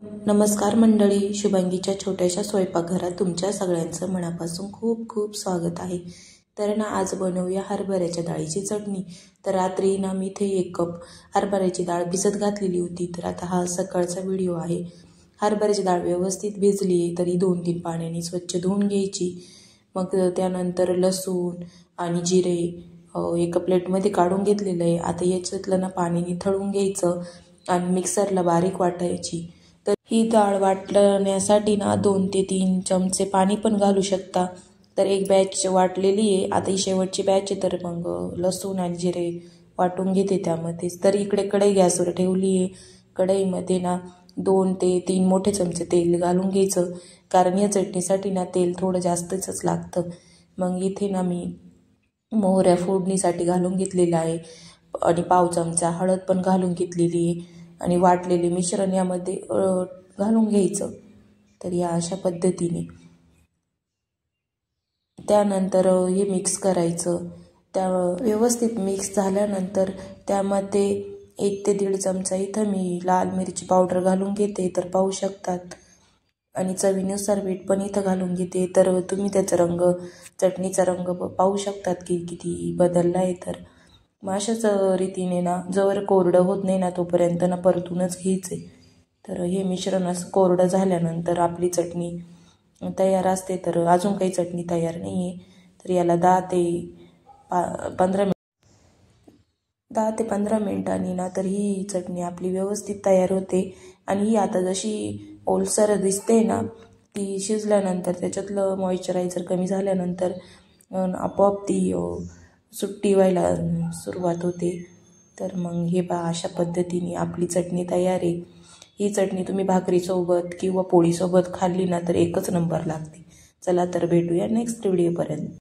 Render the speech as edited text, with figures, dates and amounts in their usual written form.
नमस्कार मंडळी, शुभांगीच्या छोट्याशा स्वयंपाकघरात तुमच्या सगळ्यांचं मनापासून खूप खूप स्वागत आहे. तर ना आज बनवूया हरभऱ्याच्या डाळीची चटणी. तर रात्री ना मी इथे 1 कप हरभऱ्याची डाळ भिजत घातलेली होती. तर आता हा सकाळचा व्हिडिओ आहे. हरभऱ्याची डाळ व्यवस्थित भिजली आहे तरी 2-3 पाण्याने स्वच्छ धुवून घ्यायची. मग त्यानंतर लसूण आणि जिरे एका प्लेटमध्ये काढून घेतलेलं आहे. आता याच्यातलं ना पाणी निथळून घ्यायचं आणि मिक्सरला बारीक वाटायची. तर ही डाळ वाटण्यासाठी ना 2 ते 3 चमचे पाणी पण घालू शकता. तर एक बॅच वाटलेली आहे. आता ही शेवटची बॅच आहे. तर मग लसूण आणि जिरे वाटून घेते त्यामध्येच. तर इकडे कढई गॅसवर ठेवली आहे. कढईमध्ये ना 2 ते 3 मोठे चमचे तेल घालून घ्यायचं, कारण या चटणीसाठी ना तेल थोडं जास्तच लागतं. मग इथे ना मी मोहऱ्या फोडणीसाठी घालून घेतलेला आहे आणि पाव चमचा हळद पण घालून घेतलेली आहे आणि वाटलेले मिश्रण यामध्ये घालून घ्यायचं. तर या अशा पद्धतीने त्यानंतर हे मिक्स करायचं. त्या व्यवस्थित मिक्स झाल्यानंतर त्यामध्ये 1 ते 1.5 चमचा इथं मी लाल मिरची पावडर घालून घेते, तर पाहू शकतात. आणि चवीनुसार मीठ पण इथं घालून घेते. तर तुम्ही त्याचा चटणीचा रंग पाहू शकतात की किती बदलला आहे. तर मग अशाच रीतीने ना जोवर कोरडं होत नाही ना तोपर्यंत ना परतूनच घ्यायचे. तर हे मिश्रण असं कोरडं झाल्यानंतर आपली चटणी तयार असते. तर अजून काही चटणी तयार नाही आहे. तर याला 10 ते 15 मिनिटांनी ना तर ही चटणी आपली व्यवस्थित तयार होते. आणि ही आता जशी ओलसर दिसते ना, ती शिजल्यानंतर त्याच्यातलं मॉइश्चरायझर कमी झाल्यानंतर आपोआप ती सुट्टी व्हायला सुरुवात होते. तर मग हे अशा पद्धतीने आपली चटणी तयार आहे. ही चटणी तुम्ही भाकरीसोबत किंवा पोळीसोबत खाल्ली ना तर एकच नंबर लागते. चला तर भेटूया नेक्स्ट व्हिडिओपर्यंत.